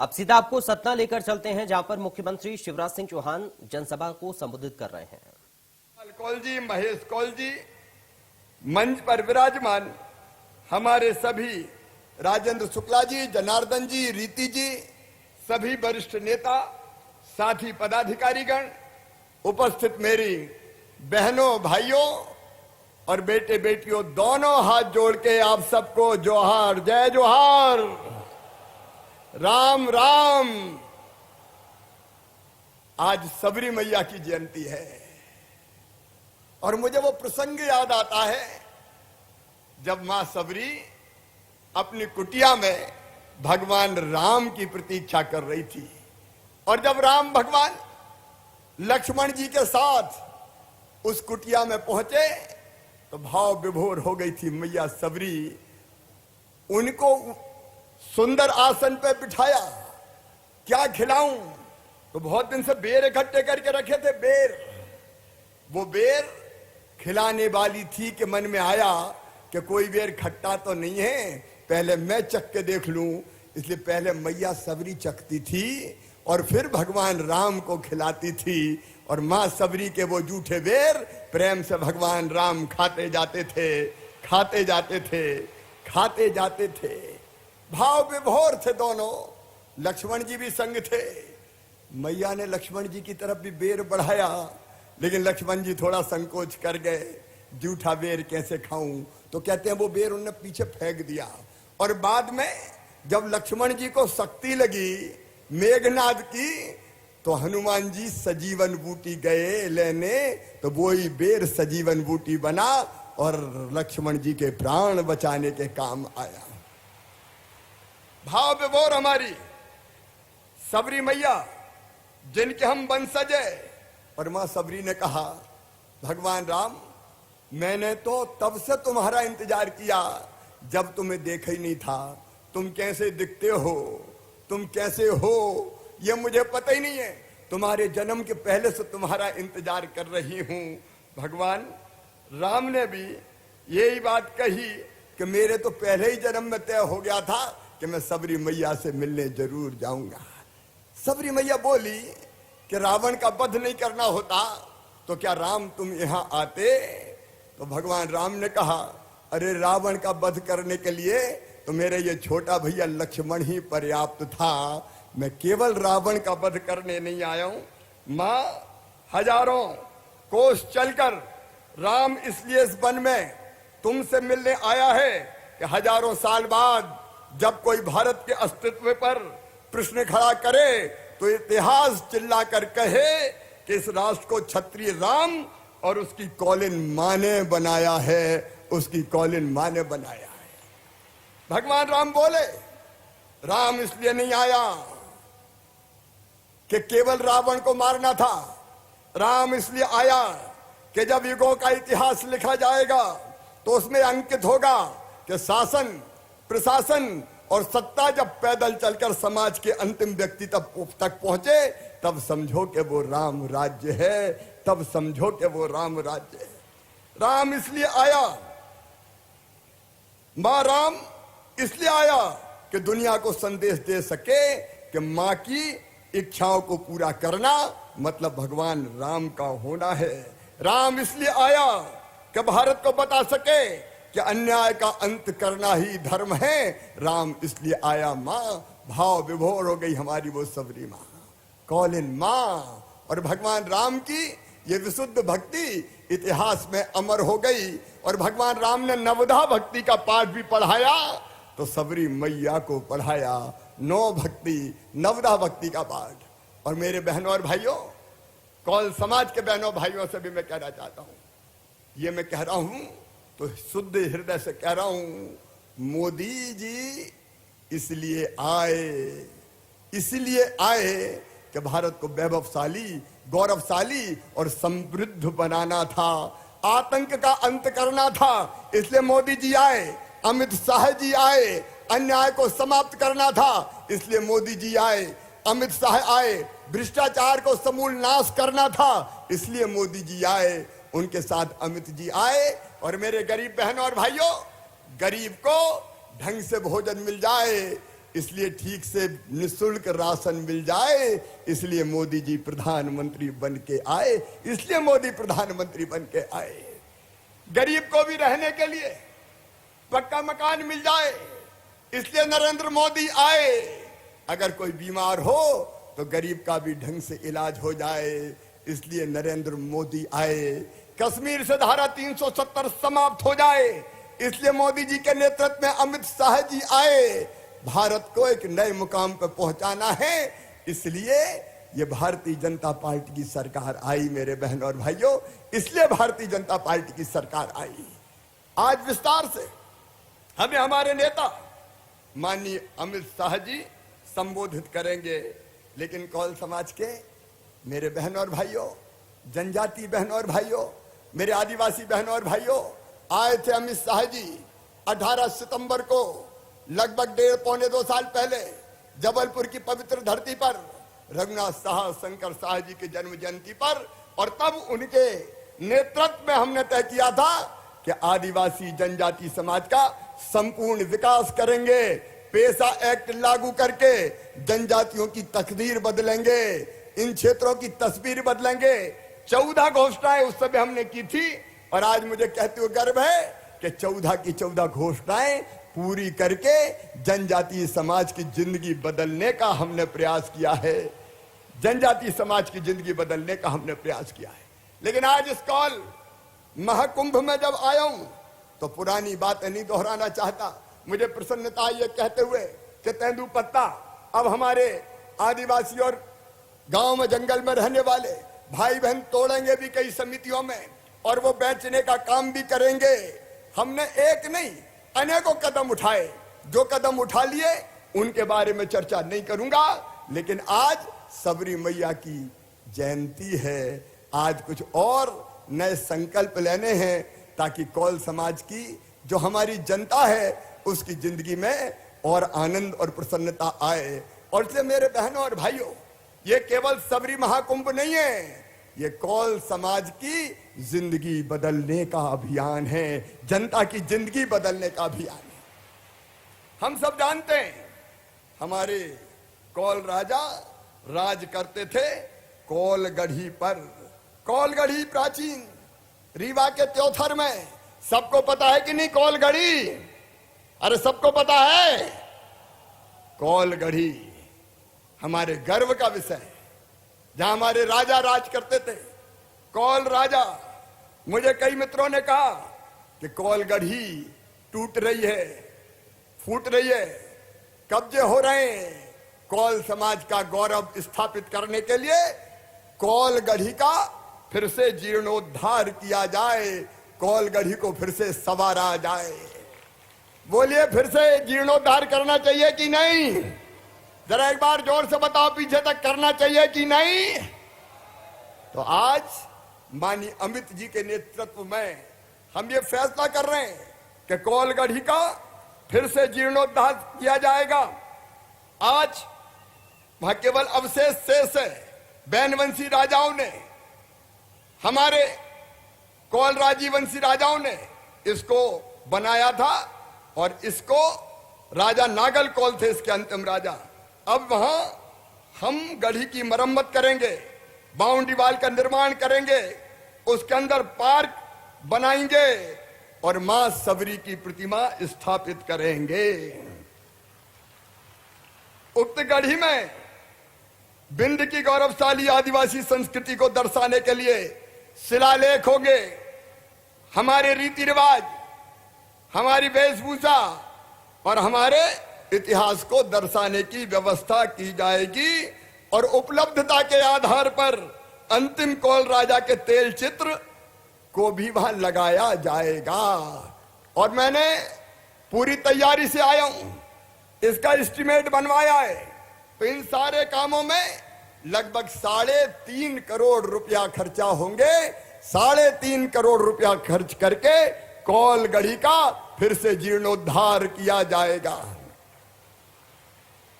अब सीधा आपको सतना लेकर चलते हैं, जहां पर मुख्यमंत्री शिवराज सिंह चौहान जनसभा को संबोधित कर रहे हैं। कौल जी, महेश कौल जी, मंच पर विराजमान हमारे सभी राजेंद्र शुक्ला जी, जनार्दन जी, रीति जी, सभी वरिष्ठ नेता, साथी पदाधिकारीगण, उपस्थित मेरी बहनों, भाइयों और बेटे बेटियों, दोनों हाथ जोड़ के आप सबको जोहार, जय जोहार, राम राम। आज सबरी मैया की जयंती है और मुझे वो प्रसंग याद आता है जब मां सबरी अपनी कुटिया में भगवान राम की प्रतीक्षा कर रही थी। और जब राम भगवान लक्ष्मण जी के साथ उस कुटिया में पहुंचे तो भाव विभोर हो गई थी मैया सबरी। उनको सुंदर आसन पे बिठाया, क्या खिलाऊं? तो बहुत दिन से बेर इकट्ठे करके रखे थे, बेर। वो बेर खिलाने वाली थी कि मन में आया कि कोई बेर खट्टा तो नहीं है, पहले मैं चख के देख लूं। इसलिए पहले मैया सबरी चखती थी और फिर भगवान राम को खिलाती थी। और मां सबरी के वो जूठे बेर प्रेम से भगवान राम खाते जाते थे, खाते जाते थे, खाते जाते थे। भाव विभोर थे दोनों। लक्ष्मण जी भी संग थे। मैया ने लक्ष्मण जी की तरफ भी बेर बढ़ाया, लेकिन लक्ष्मण जी थोड़ा संकोच कर गए, जूठा बेर कैसे खाऊं? तो कहते हैं वो बेर उन्होंने पीछे फेंक दिया। और बाद में जब लक्ष्मण जी को शक्ति लगी मेघनाद की, तो हनुमान जी सजीवन बूटी गए लेने, तो वही बेर सजीवन बूटी बना और लक्ष्मण जी के प्राण बचाने के काम आया। भाव विभोर हमारी सबरी मैया, जिनके हम वंशज है। और मां सबरी ने कहा, भगवान राम, मैंने तो तब से तुम्हारा इंतजार किया जब तुम्हें देखा ही नहीं था। तुम कैसे दिखते हो, तुम कैसे हो, ये मुझे पता ही नहीं है। तुम्हारे जन्म के पहले से तुम्हारा इंतजार कर रही हूं। भगवान राम ने भी यही बात कही कि मेरे तो पहले ही जन्म में तय हो गया था कि मैं सबरी मैया से मिलने जरूर जाऊंगा। सबरी मैया बोली कि रावण का वध नहीं करना होता तो क्या राम तुम यहां आते? तो भगवान राम ने कहा, अरे रावण का वध करने के लिए तो मेरे ये छोटा भैया लक्ष्मण ही पर्याप्त था। मैं केवल रावण का वध करने नहीं आया हूं। मां, हजारों कोस चलकर राम इसलिए इस वन में तुमसे मिलने आया है कि हजारों साल बाद जब कोई भारत के अस्तित्व पर प्रश्न खड़ा करे तो इतिहास चिल्लाकर कहे कि इस राष्ट्र को क्षत्रिय राम और उसकी कॉलिन मां ने बनाया है, उसकी कॉलिन मां ने बनाया है। भगवान राम बोले, राम इसलिए नहीं आया कि केवल रावण को मारना था। राम इसलिए आया कि जब युगों का इतिहास लिखा जाएगा तो उसमें अंकित होगा कि शासन, प्रशासन और सत्ता जब पैदल चलकर समाज के अंतिम व्यक्ति तक पहुंचे, तब समझो कि वो राम राज्य है, तब समझो कि वो राम राज्य है। राम इसलिए आया, मां राम इसलिए आया कि दुनिया को संदेश दे सके कि मां की इच्छाओं को पूरा करना मतलब भगवान राम का होना है। राम इसलिए आया कि भारत को बता सके कि अन्याय का अंत करना ही धर्म है। राम इसलिए आया। मां, भाव विभोर हो गई हमारी वो सबरी मां, कॉलिन मां। और भगवान राम की ये विशुद्ध भक्ति इतिहास में अमर हो गई। और भगवान राम ने नवधा भक्ति का पाठ भी पढ़ाया तो सबरी मैया को पढ़ाया नौ भक्ति, नवधा भक्ति का पाठ। और मेरे बहनों और भाइयों, कौल समाज के बहनों भाइयों से भी मैं कहना चाहता हूं, ये मैं कह रहा हूं तो शुद्ध हृदय से कह रहा हूं, मोदी जी इसलिए आए कि भारत को वैभवशाली, गौरवशाली और समृद्ध बनाना था, आतंक का अंत करना था। इसलिए मोदी जी आए, अमित शाह जी आए, अन्याय को समाप्त करना था, इसलिए मोदी जी आए, अमित शाह आए, भ्रष्टाचार को समूल नाश करना था, इसलिए मोदी जी आए, उनके साथ अमित जी आए। और मेरे गरीब बहनों और भाइयों, गरीब को ढंग से भोजन मिल जाए, इसलिए ठीक से निःशुल्क राशन मिल जाए, इसलिए मोदी जी प्रधानमंत्री बन के आए, इसलिए मोदी प्रधानमंत्री बन के आए। गरीब को भी रहने के लिए पक्का मकान मिल जाए, इसलिए नरेंद्र मोदी आए। अगर कोई बीमार हो तो गरीब का भी ढंग से इलाज हो जाए, इसलिए नरेंद्र मोदी आए। कश्मीर से धारा 370 समाप्त हो जाए, इसलिए मोदी जी के नेतृत्व में अमित शाह जी आए। भारत को एक नए मुकाम पर पहुंचाना है, इसलिए ये भारतीय जनता पार्टी की सरकार आई मेरे बहनों और भाइयों, इसलिए भारतीय जनता पार्टी की सरकार आई। आज विस्तार से हमें हमारे नेता माननीय अमित शाह जी संबोधित करेंगे, लेकिन कौल समाज के मेरे बहनों और भाइयों, जनजाति बहनों और भाइयों, मेरे आदिवासी बहनों और भाइयों, आए थे अमित शाह जी 18 सितंबर को, लगभग 1.5-2 साल पहले जबलपुर की पवित्र धरती पर, रघुनाथ शाह शंकर शाह जी की जन्म जयंती पर, और तब उनके नेतृत्व में हमने तय किया था कि आदिवासी जनजाति समाज का संपूर्ण विकास करेंगे, पेशा एक्ट लागू करके जनजातियों की तकदीर बदलेंगे, इन क्षेत्रों की तस्वीर बदलेंगे। 14 घोषणाएं उस समय हमने की थी, और आज मुझे कहते हुए गर्व है कि 14 की 14 घोषणाएं पूरी करके जनजातीय समाज की जिंदगी बदलने का हमने प्रयास किया है, जनजातीय समाज की जिंदगी बदलने का हमने प्रयास किया है। लेकिन आज इस कौल महाकुंभ में जब आया हूं तो पुरानी बातें नहीं दोहराना चाहता। मुझे प्रसन्नता ये कहते हुए कि तेंदुपत्ता अब हमारे आदिवासी और गांव में जंगल में रहने वाले भाई बहन तोड़ेंगे भी कई समितियों में, और वो बेचने का काम भी करेंगे। हमने एक नहीं अनेकों कदम उठाए, जो कदम उठा लिए उनके बारे में चर्चा नहीं करूंगा। लेकिन आज सबरी मैया की जयंती है, आज कुछ और नए संकल्प लेने हैं ताकि कौल समाज की जो हमारी जनता है उसकी जिंदगी में और आनंद और प्रसन्नता आए। और इसलिए मेरे बहनों और भाइयों, ये केवल सबरी महाकुंभ नहीं है, ये कौल समाज की जिंदगी बदलने का अभियान है, जनता की जिंदगी बदलने का अभियान है। हम सब जानते हैं हमारे कौल राजा राज करते थे कौलगढ़ी पर। कौलगढ़ी प्राचीन रीवा के त्योथर में, सबको पता है कि नहीं कौलगढ़ी? अरे सबको पता है। कौलगढ़ी हमारे गर्व का विषय है, जहां हमारे राजा राज करते थे। कौल राजा, मुझे कई मित्रों ने कहा कि कौलगढ़ी टूट रही है, फूट रही है, कब्जे हो रहे हैं। कौल समाज का गौरव स्थापित करने के लिए कौलगढ़ी का फिर से जीर्णोद्धार किया जाए, कौलगढ़ी को फिर से संवारा जाए। बोलिए, फिर से जीर्णोद्धार करना चाहिए कि नहीं? जरा एक बार जोर से बताओ, पीछे तक करना चाहिए कि नहीं? तो आज माननीय अमित जी के नेतृत्व में हम ये फैसला कर रहे हैं कि कौलगढ़ी का फिर से जीर्णोद्धार किया जाएगा। आज वहां केवल अवशेष शेष है। बैनवंशी राजाओं ने, हमारे कौल राजीवंशी राजाओं ने इसको बनाया था, और इसको राजा नागल कौल थे इसके अंतिम राजा। अब वहां हम गढ़ी की मरम्मत करेंगे, बाउंड्री वाल का निर्माण करेंगे, उसके अंदर पार्क बनाएंगे और मां सबरी की प्रतिमा स्थापित करेंगे। उक्त गढ़ी में विंध्य की गौरवशाली आदिवासी संस्कृति को दर्शाने के लिए शिलालेख होंगे। हमारे रीति रिवाज, हमारी वेशभूषा और हमारे इतिहास को दर्शाने की व्यवस्था की जाएगी, और उपलब्धता के आधार पर अंतिम कौल राजा के तेल चित्र को भी वहां लगाया जाएगा। और मैंने पूरी तैयारी से आया हूं, इसका एस्टीमेट बनवाया है। तो इन सारे कामों में लगभग 3.5 करोड़ रुपया खर्चा होंगे। 3.5 करोड़ रुपया खर्च करके कौलगढ़ी का फिर से जीर्णोद्धार किया जाएगा।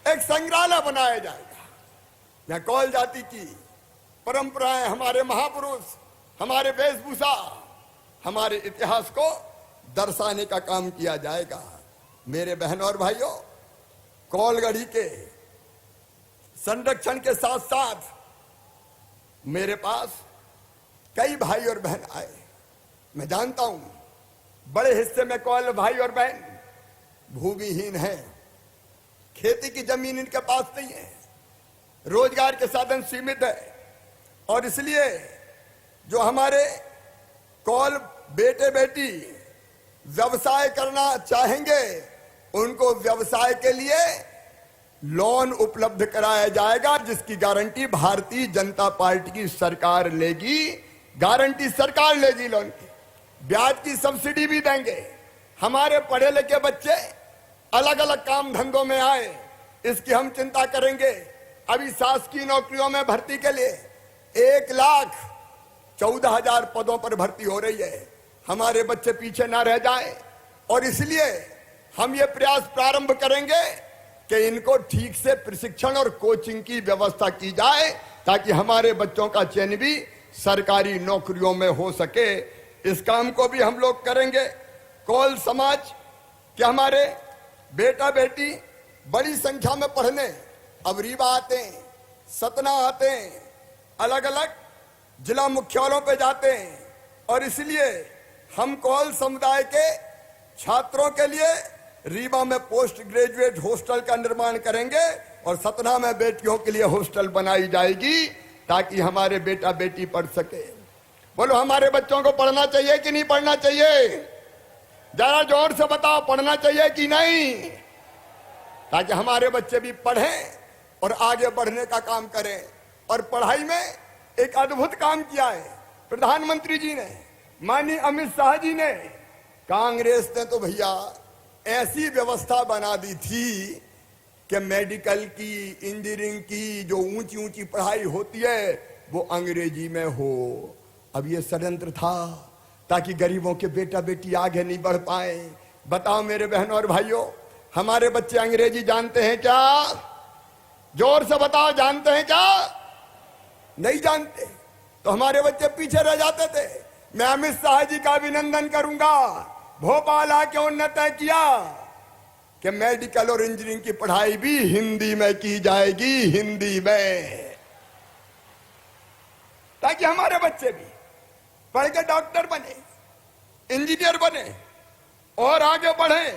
एक संग्रहालय बनाया जाएगा, जहां कौल जाति की परंपराएं, हमारे महापुरुष, हमारे वेशभूषा, हमारे इतिहास को दर्शाने का काम किया जाएगा। मेरे बहनों और भाइयों, कौलगढ़ी के संरक्षण के साथ साथ मेरे पास कई भाई और बहन आए। मैं जानता हूं बड़े हिस्से में कौल भाई और बहन भूमिहीन हैं, खेती की जमीन इनके पास नहीं है, रोजगार के साधन सीमित है, और इसलिए जो हमारे कौल बेटे बेटी व्यवसाय करना चाहेंगे उनको व्यवसाय के लिए लोन उपलब्ध कराया जाएगा, जिसकी गारंटी भारतीय जनता पार्टी की सरकार लेगी। गारंटी सरकार लेगी लोन की, ब्याज की सब्सिडी भी देंगे। हमारे पढ़े लिखे बच्चे अलग अलग काम धंधों में आए, इसकी हम चिंता करेंगे। अभी शासकीय नौकरियों में भर्ती के लिए 1,14,000 पदों पर भर्ती हो रही है। हमारे बच्चे पीछे ना रह जाएं, और इसलिए हम ये प्रयास प्रारंभ करेंगे कि इनको ठीक से प्रशिक्षण और कोचिंग की व्यवस्था की जाए, ताकि हमारे बच्चों का चयन भी सरकारी नौकरियों में हो सके। इस काम को भी हम लोग करेंगे। कौल समाज के हमारे बेटा बेटी बड़ी संख्या में पढ़ने अब रीवा आते हैं, सतना आते हैं, अलग अलग जिला मुख्यालयों पे जाते हैं, और इसलिए हम कौल समुदाय के छात्रों के लिए रीवा में पोस्ट ग्रेजुएट हॉस्टल का निर्माण करेंगे, और सतना में बेटियों के लिए हॉस्टल बनाई जाएगी, ताकि हमारे बेटा बेटी पढ़ सके। बोलो, हमारे बच्चों को पढ़ना चाहिए कि नहीं पढ़ना चाहिए? जरा जोर से बताओ, पढ़ना चाहिए कि नहीं? ताकि हमारे बच्चे भी पढ़ें और आगे बढ़ने का काम करें। और पढ़ाई में एक अद्भुत काम किया है प्रधानमंत्री जी ने, माननीय अमित शाह जी ने। कांग्रेस ने तो भैया ऐसी व्यवस्था बना दी थी कि मेडिकल की, इंजीनियरिंग की जो ऊंची ऊंची पढ़ाई होती है वो अंग्रेजी में हो। अब ये षड्यंत्र था ताकि गरीबों के बेटा बेटी आगे नहीं बढ़ पाए। बताओ मेरे बहनों और भाइयों, हमारे बच्चे अंग्रेजी जानते हैं क्या? जोर से बताओ, जानते हैं क्या? नहीं जानते, तो हमारे बच्चे पीछे रह जाते थे। मैं अमित शाह जी का अभिनंदन करूंगा, भोपाल आके उन्होंने तय किया कि मेडिकल और इंजीनियरिंग की पढ़ाई भी हिंदी में की जाएगी, हिंदी में, ताकि हमारे बच्चे भी पढ़ के डॉक्टर बने, इंजीनियर बने और आगे बढ़े।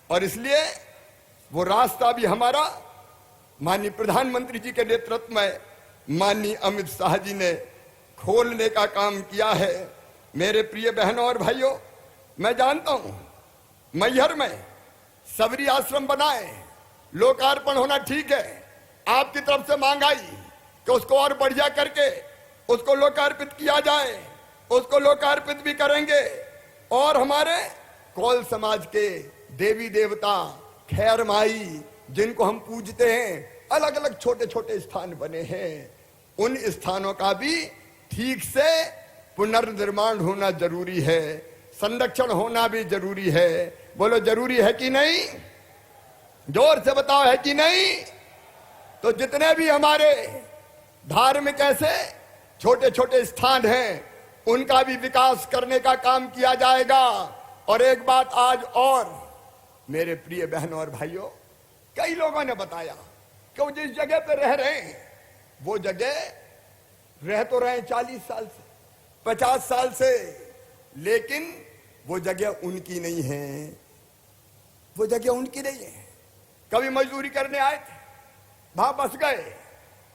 और इसलिए वो रास्ता भी हमारा माननीय प्रधानमंत्री जी के नेतृत्व में माननीय अमित शाह जी ने खोलने का काम किया है। मेरे प्रिय बहनों और भाइयों, मैं जानता हूं मैहर में सबरी आश्रम बनाए, लोकार्पण होना ठीक है। आपकी तरफ से मांग आई कि उसको और बढ़िया करके उसको लोकार्पित किया जाए, उसको लोकार्पित भी करेंगे। और हमारे कौल समाज के देवी देवता खैर माई, जिनको हम पूजते हैं, अलग अलग छोटे छोटे स्थान बने हैं। उन स्थानों का भी ठीक से पुनर्निर्माण होना जरूरी है, संरक्षण होना भी जरूरी है। बोलो, जरूरी है कि नहीं? जोर से बताओ, है कि नहीं? तो जितने भी हमारे धार्मिक ऐसे छोटे छोटे स्थान हैं उनका भी विकास करने का काम किया जाएगा। और एक बात आज और, मेरे प्रिय बहनों और भाइयों, कई लोगों ने बताया कि वो जिस जगह पे रह रहे हैं वो जगह रह तो रहे 40 साल से, 50 साल से, लेकिन वो जगह उनकी नहीं है, वो जगह उनकी नहीं है। कभी मजदूरी करने आए थे, वहां बस गए,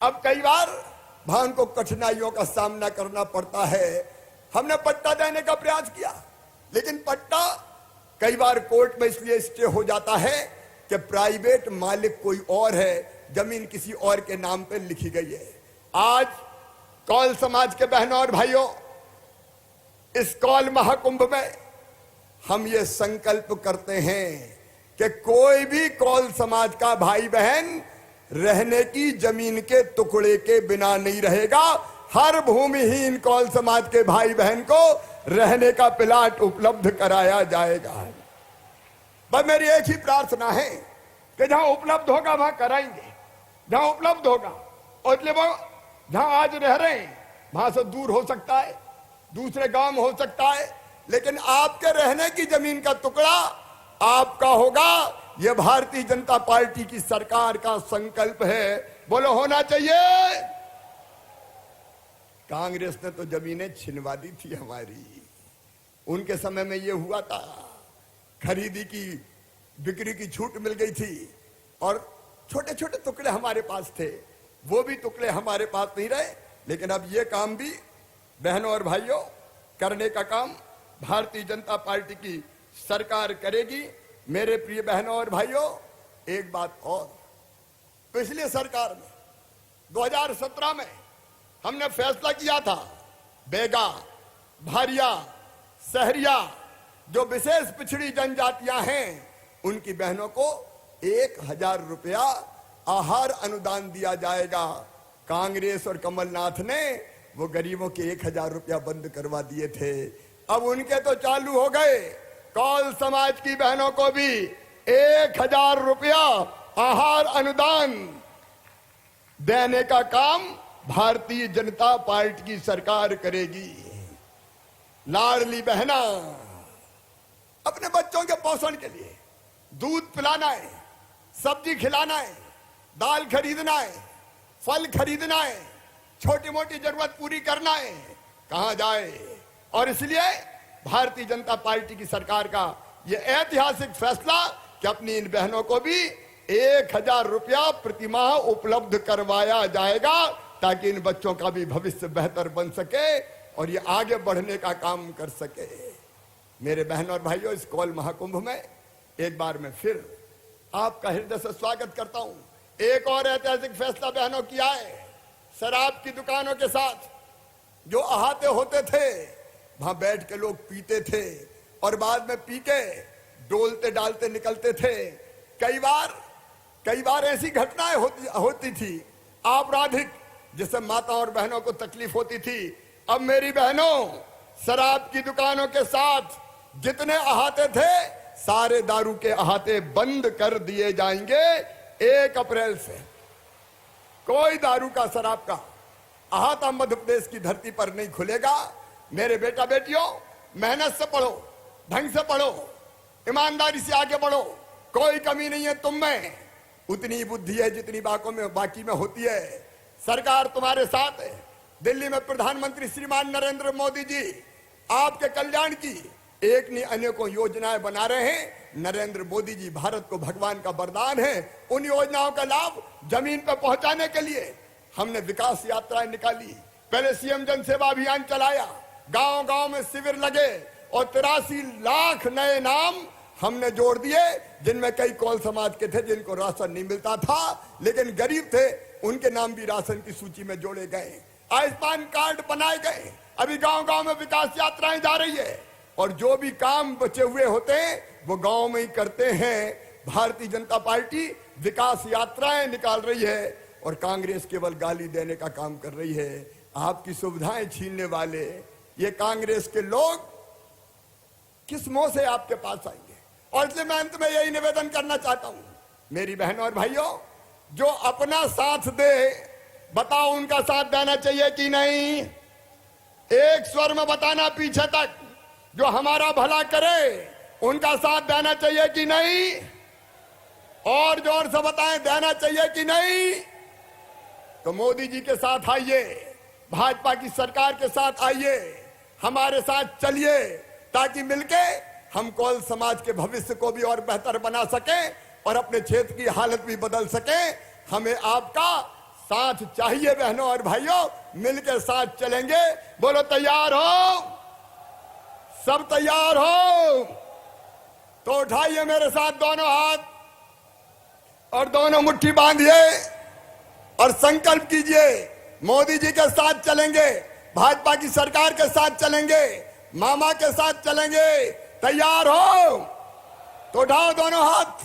अब कई बार वहां उनको कठिनाइयों का सामना करना पड़ता है। हमने पट्टा देने का प्रयास किया, लेकिन पट्टा कई बार कोर्ट में इसलिए स्टे हो जाता है कि प्राइवेट मालिक कोई और है, जमीन किसी और के नाम पे लिखी गई है। आज कौल समाज के बहनों और भाइयों, इस कौल महाकुंभ में हम ये संकल्प करते हैं कि कोई भी कौल समाज का भाई बहन रहने की जमीन के टुकड़े के बिना नहीं रहेगा। हर भूमिहीन कौल समाज के भाई बहन को रहने का प्लाट उपलब्ध कराया जाएगा। बस मेरी एक ही प्रार्थना है कि जहां उपलब्ध होगा वहां कराएंगे, जहां उपलब्ध होगा। और इसलिए वो जहां आज रह रहे हैं वहां से दूर हो सकता है, दूसरे गांव में हो सकता है, लेकिन आपके रहने की जमीन का टुकड़ा आपका होगा। ये भारतीय जनता पार्टी की सरकार का संकल्प है। बोलो होना चाहिए। कांग्रेस ने तो जमीनें छिनवा दी थी हमारी। उनके समय में ये हुआ था, खरीदी की बिक्री की छूट मिल गई थी और छोटे छोटे टुकड़े हमारे पास थे, वो भी टुकड़े हमारे पास नहीं रहे। लेकिन अब ये काम भी बहनों और भाइयों करने का काम भारतीय जनता पार्टी की सरकार करेगी। मेरे प्रिय बहनों और भाइयों, एक बात और, पिछली सरकार में 2017 में हमने फैसला किया था, बेगा, भारिया, सहरिया जो विशेष पिछड़ी जनजातियां हैं उनकी बहनों को 1000 रुपया आहार अनुदान दिया जाएगा। कांग्रेस और कमलनाथ ने वो गरीबों के 1000 रुपया बंद करवा दिए थे। अब उनके तो चालू हो गए। कौल समाज की बहनों को भी 1000 रुपया आहार अनुदान देने का काम भारतीय जनता पार्टी की सरकार करेगी। लाडली बहना अपने बच्चों के पोषण के लिए दूध पिलाना है, सब्जी खिलाना है, दाल खरीदना है, फल खरीदना है, छोटी मोटी जरूरत पूरी करना है, कहां जाए। और इसलिए भारतीय जनता पार्टी की सरकार का यह ऐतिहासिक फैसला कि अपनी इन बहनों को भी 1000 रुपया प्रतिमाह उपलब्ध करवाया जाएगा ताकि इन बच्चों का भी भविष्य बेहतर बन सके और ये आगे बढ़ने का काम कर सके। मेरे बहनों और भाइयों, इस कौल महाकुंभ में एक बार मैं फिर आपका हृदय से स्वागत करता हूं। एक और ऐतिहासिक फैसला बहनों किया है। शराब की दुकानों के साथ जो अहाते होते थे, वहां बैठ के लोग पीते थे और बाद में पी के डोलते डालते निकलते थे। कई बार ऐसी घटनाएं होती थी आपराधिक, जिससे माता और बहनों को तकलीफ होती थी। अब मेरी बहनों, शराब की दुकानों के साथ जितने अहाते थे सारे दारू के अहाते बंद कर दिए जाएंगे 1 अप्रैल से। कोई दारू का, शराब का अहाता मध्य प्रदेश की धरती पर नहीं खुलेगा। मेरे बेटा बेटियों, मेहनत से पढ़ो, ढंग से पढ़ो, ईमानदारी से आगे बढ़ो, कोई कमी नहीं है तुम में। उतनी बुद्धि है जितनी बाकी में होती है। सरकार तुम्हारे साथ है। दिल्ली में प्रधानमंत्री श्रीमान नरेंद्र मोदी जी आपके कल्याण की एक नहीं अनेकों योजनाएं बना रहे हैं। नरेंद्र मोदी जी भारत को भगवान का वरदान है। उन योजनाओं का लाभ जमीन पर पहुंचाने के लिए हमने विकास यात्राएं निकाली। पहले सीएम जन सेवा अभियान चलाया, गांव गांव में शिविर लगे और 83 लाख नए नाम हमने जोड़ दिए, जिनमें कई कौल समाज के थे जिनको राशन नहीं मिलता था, लेकिन गरीब थे, उनके नाम भी राशन की सूची में जोड़े गए। आयुष्मान कार्ड बनाए गए। अभी गांव गांव में विकास यात्राएं जा रही है और जो भी काम बचे हुए होते हैं वो गांव में ही करते हैं। भारतीय जनता पार्टी विकास यात्राएं निकाल रही है और कांग्रेस केवल गाली देने का काम कर रही है। आपकी सुविधाएं छीनने वाले ये कांग्रेस के लोग किस मोह से आपके पास आएंगे। और इसलिए मैं अंत में यही निवेदन करना चाहता हूं, मेरी बहनों और भाइयों, जो अपना साथ दे, बताओ उनका साथ देना चाहिए कि नहीं। एक स्वर में बताना पीछे तक। जो हमारा भला करे उनका साथ देना चाहिए कि नहीं। और जोर से बताएं, देना चाहिए कि नहीं। तो मोदी जी के साथ आइए, भाजपा की सरकार के साथ आइए, हमारे साथ चलिए ताकि मिलके हम कौल समाज के भविष्य को भी और बेहतर बना सके और अपने क्षेत्र की हालत भी बदल सके। हमें आपका साथ चाहिए बहनों और भाइयों, मिलकर साथ चलेंगे। बोलो तैयार हो? सब तैयार हो? तो उठाइए मेरे साथ दोनों हाथ और दोनों मुट्ठी बांधिए और संकल्प कीजिए, मोदी जी के साथ चलेंगे, भाजपा की सरकार के साथ चलेंगे, मामा के साथ चलेंगे। तैयार हो? तो उठाओ दोनों हाथ,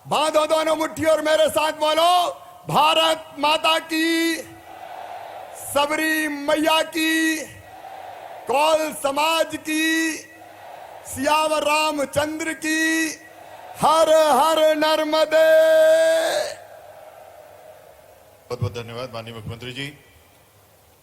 बांधो दोनों मुट्ठी और मेरे साथ बोलो, भारत माता की, सबरी मैया की, कौल समाज की, सियावर रामचंद्र की, हर हर नर्मदे। बहुत बहुत धन्यवाद माननीय मुख्यमंत्री जी।